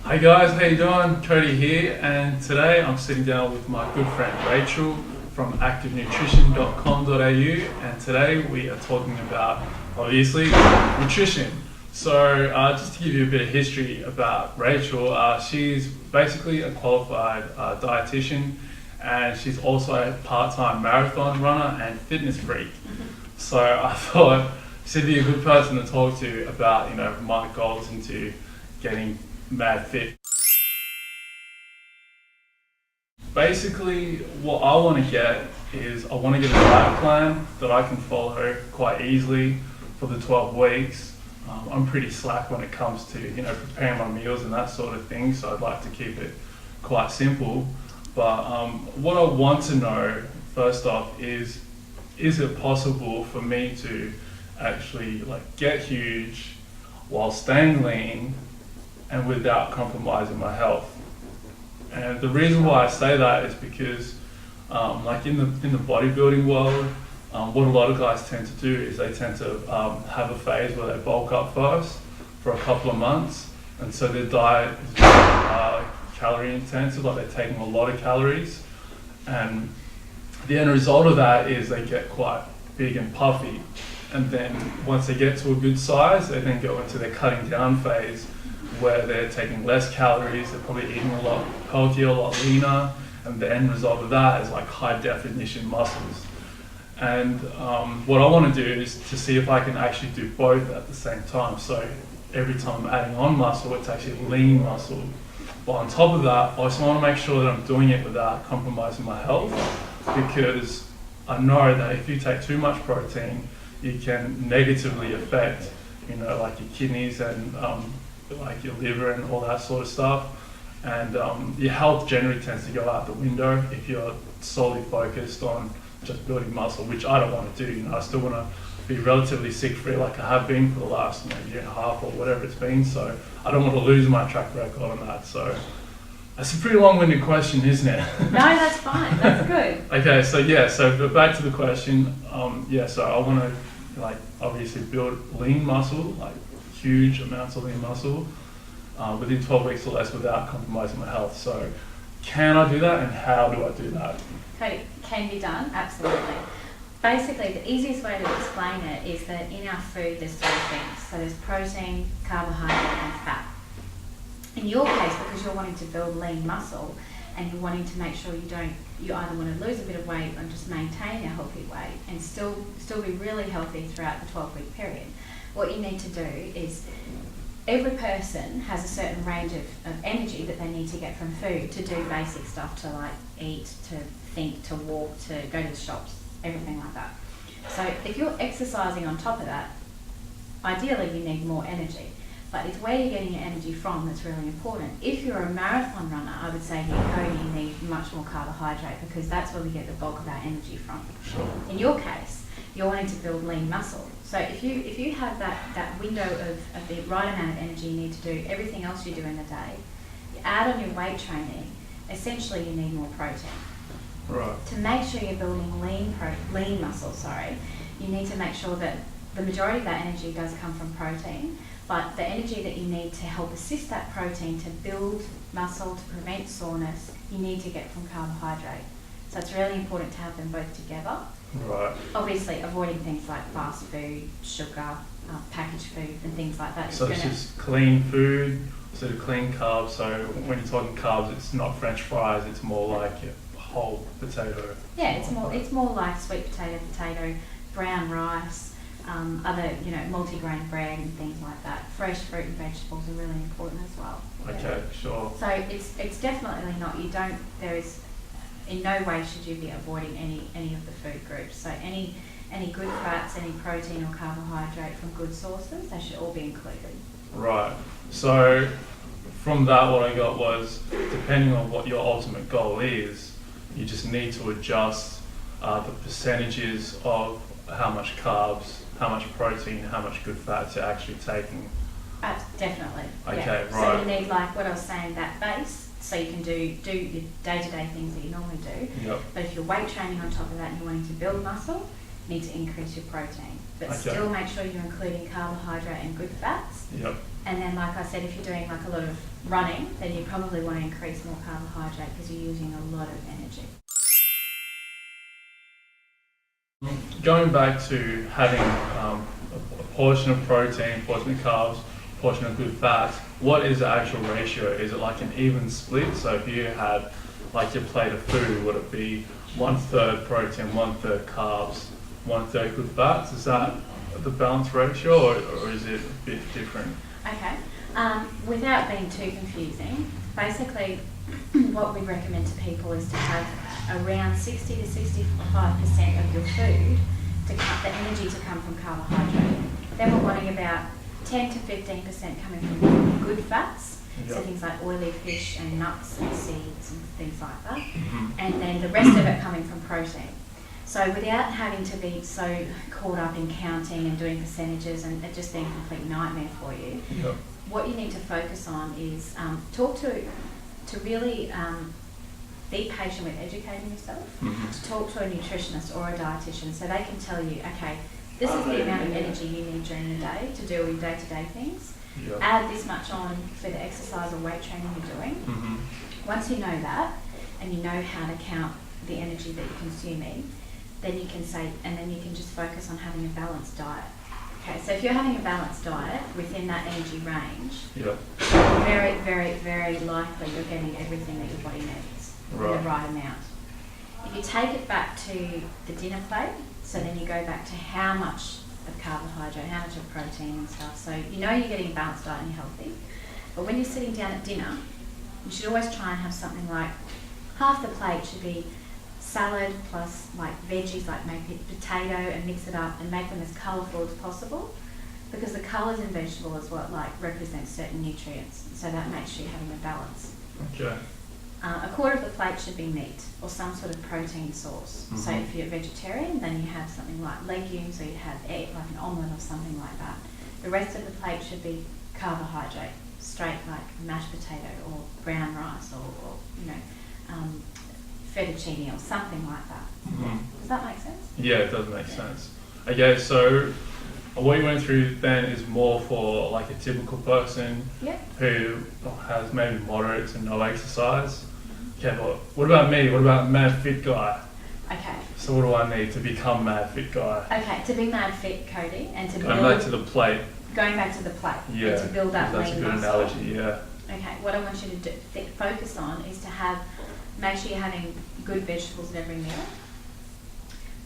Hey guys, how you doing? Cody here, and today I'm sitting down with my good friend Rachel from activenutrition.com.au, and today we are talking about, obviously, nutrition. So just to give you a bit of history about Rachel, she's basically a qualified dietitian, and she's also a part-time marathon runner and fitness freak. So I thought she'd be a good person to talk to about, my goals into getting mad fit. Basically, what I want to get is I want to get a diet plan that I can follow quite easily for the 12 weeks. I'm pretty slack when it comes to preparing my meals and that sort of thing, so I'd like to keep it quite simple. But what I want to know first off is it possible for me to actually get huge while staying lean and without compromising my health? And the reason why I say that is because in the bodybuilding world, what a lot of guys tend to do is they tend to have a phase where they bulk up first for a couple of months, and so their diet is very calorie intensive, like they're taking a lot of calories, and the end result of that is they get quite big and puffy, and then once they get to a good size, they then go into their cutting down phase where they're taking less calories, they're probably eating a lot healthier, a lot leaner, and the end result of that is high definition muscles. And what I want to do is to see if I can actually do both at the same time. So every time I'm adding on muscle, it's actually lean muscle. But on top of that, I also want to make sure that I'm doing it without compromising my health, because I know that if you take too much protein, you can negatively affect, your kidneys and your liver and all that sort of stuff. And your health generally tends to go out the window if you're solely focused on just building muscle, which I don't want to do. I still want to be relatively sick-free like I have been for the last year and a half or whatever it's been. So I don't want to lose my track record on that. So that's a pretty long-winded question, isn't it? No, that's fine. That's good. Okay, so back to the question. So I want to obviously build lean muscle, huge amounts of lean muscle within 12 weeks or less without compromising my health. So can I do that, and how do I do that? Okay, can be done, absolutely. Basically, the easiest way to explain it is that in our food there's three things. So there's protein, carbohydrate and fat. In your case, because you're wanting to build lean muscle and you're wanting to make sure you either want to lose a bit of weight or just maintain a healthy weight and still be really healthy throughout the 12-week period, what you need to do is every person has a certain range of energy that they need to get from food to do basic stuff, to eat, to think, to walk, to go to the shops, everything like that. So if you're exercising on top of that, ideally you need more energy, but it's where you're getting your energy from that's really important. If you're a marathon runner, I would say you need much more carbohydrate, because that's where we get the bulk of our energy from. Sure. In your case, you're wanting to build lean muscle. So if you have that window of the right amount of energy you need to do everything else you do in the day, you add on your weight training, essentially you need more protein. Right. To make sure you're building lean muscle, you need to make sure that the majority of that energy does come from protein, but the energy that you need to help assist that protein to build muscle, to prevent soreness, you need to get from carbohydrate. So it's really important to have them both together. Right. Obviously, avoiding things like fast food, sugar, packaged food, and things like that. So it's just clean food, sort of clean carbs. So when you're talking carbs, it's not French fries. It's more like a whole potato. Yeah, it's more like sweet potato, brown rice, other multi-grain bread and things like that. Fresh fruit and vegetables are really important as well. Okay, sure. So it's definitely not. There is. In no way should you be avoiding any of the food groups. So any good fats, any protein or carbohydrate from good sources, they should all be included. Right. So from that, what I got was, depending on what your ultimate goal is, you just need to adjust the percentages of how much carbs, how much protein, how much good fats you're actually taking. Definitely. Okay, yeah. right. So you need, what I was saying, that base, so you can do your day-to-day things that you normally do. Yep. But if you're weight training on top of that and you're wanting to build muscle, need to increase your protein. But Okay. still make sure you're including carbohydrate and good fats. Yep. And then, like I said, if you're doing like a lot of running, then you probably want to increase more carbohydrate because you're using a lot of energy. Going back to having a portion of protein, portion of carbs, portion of good fats, what is the actual ratio? Is it like an even split? So if you had like your plate of food, would it be 1/3 protein, 1/3 carbs, 1/3 good fats? Is that the balance ratio, or is it a bit different? Okay. Without being too confusing, basically what we recommend to people is to have around 60 to 65% of your food to cut the energy to come from carbohydrate. Then we're wanting about 10 to 15% coming from good fats, so Yep. things like oily fish and nuts and seeds and things like that. Mhm. And then the rest of it coming from protein. So without having to be so caught up in counting and doing percentages and it just being a complete nightmare for you, Yep. what you need to focus on is to really be patient with educating yourself, Mhm. to talk to a nutritionist or a dietitian so they can tell you, okay, this is the amount of energy you need during the day to do your day-to-day things. Yep. Add this much on for the exercise or weight training you're doing. Mhm. Once you know that and you know how to count the energy that you're consuming, then you can say, and then you can just focus on having a balanced diet. Okay, so if you're having a balanced diet within that energy range, Yep. very, very, very likely you're getting everything that your body needs in Right. the right amount. If you take it back to the dinner plate, so then you go back to how much of carbohydrate, how much of protein and stuff. So you know you're getting a balanced diet and you're healthy. But when you're sitting down at dinner, you should always try and have something like half the plate should be salad plus like veggies, like maybe potato, and mix it up and make them as colourful as possible, because the colours in vegetable is what like represents certain nutrients, so that makes sure you're having a balance. Okay. A quarter of the plate should be meat or some sort of protein source. So Mhm. if you're vegetarian, then you have something like legumes, or you have egg, like an omelette or something like that. The rest of the plate should be carbohydrate, straight like mashed potato or brown rice or fettuccine or something like that. Mhm. Does that make sense? Yeah, it does make sense. Okay, so what you went through then is more for like a typical person Yeah. who has maybe moderate to no exercise. Okay, but what about me? What about mad fit guy? Okay. So what do I need to become mad fit guy? Okay, to be mad fit, Cody, and to Going build, back to the plate. going back to the plate, Yeah, and to build that that's a lean good muscle. analogy. Yeah. Okay, what I want you to focus on is to make sure you're having good vegetables at every meal.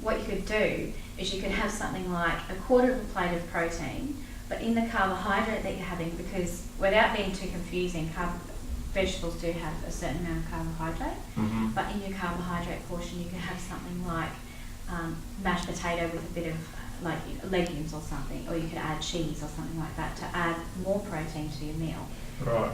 What you could do is you could have something like a quarter of a plate of protein, but in the carbohydrate that you're having, because without being too confusing, vegetables do have a certain amount of carbohydrate, Mm-hmm. but in your carbohydrate portion you could have something like mashed potato with a bit of like legumes or something, or you could add cheese or something like that to add more protein to your meal. Right.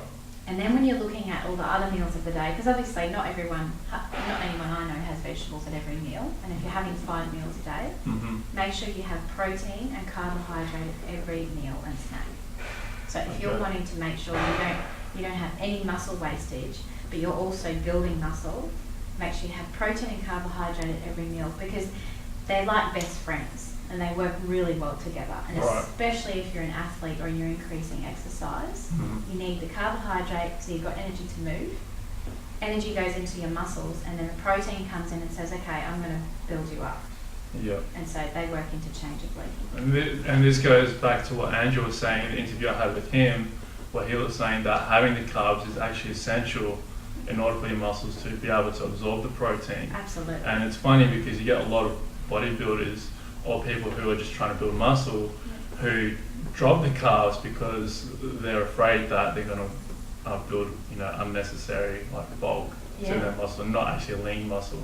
And then when you're looking at all the other meals of the day, because obviously not anyone I know has vegetables at every meal, and if you're having 5 meals a day, Mm-hmm. make sure you have protein and carbohydrate at every meal and snack. So if you're Okay. wanting to make sure you don't have any muscle wastage, but you're also building muscle, make sure you have protein and carbohydrate at every meal, because they're like best friends and they work really well together. And Right. especially if you're an athlete or you're increasing exercise, Mm-hmm. you need the carbohydrate so you've got energy to move. Energy goes into your muscles, and then the protein comes in and says, okay, I'm going to build you up. Yeah. And so they work interchangeably. And this goes back to what Andrew was saying in the interview I had with him, where he was saying that having the carbs is actually essential in order for your muscles to be able to absorb the protein. Absolutely. And it's funny because you get a lot of bodybuilders or people who are just trying to build muscle who drop the carbs because they're afraid that they're going to build, unnecessary like bulk to Yeah. their muscle, not actually lean muscle.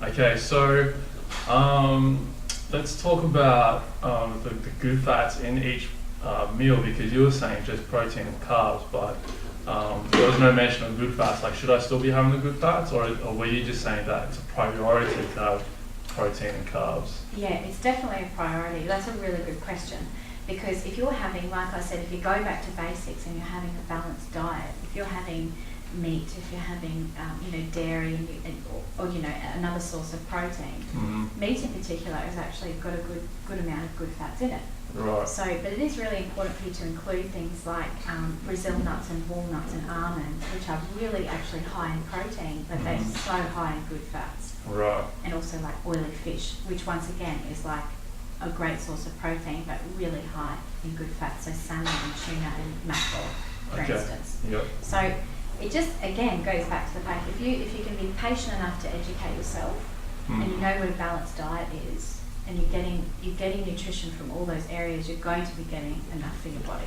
Yeah. Okay, so let's talk about the good fats in each meal, because you were saying just protein and carbs, but there was no mention of good fats. Like, should I still be having the good fats, or were you just saying that it's a priority to have protein and carbs? Yeah, it's definitely a priority. That's a really good question, because if you're having, like I said, if you go back to basics and you're having a balanced diet, if you're having meat, if you're having dairy, or another source of protein. Meat in particular has actually got a good amount of good fats in it. Right. So, but it is really important for you to include things like Brazil nuts and walnuts and almonds, which are really actually high in protein, but they're so high in good fats. Right. And also like oily fish, which once again is like a great source of protein, but really high in good fats. So salmon and tuna and mackerel, for instance. Yep. So it just again goes back to the fact if you can be patient enough to educate yourself and you know what a balanced diet is, and you're getting nutrition from all those areas, you're going to be getting enough for your body.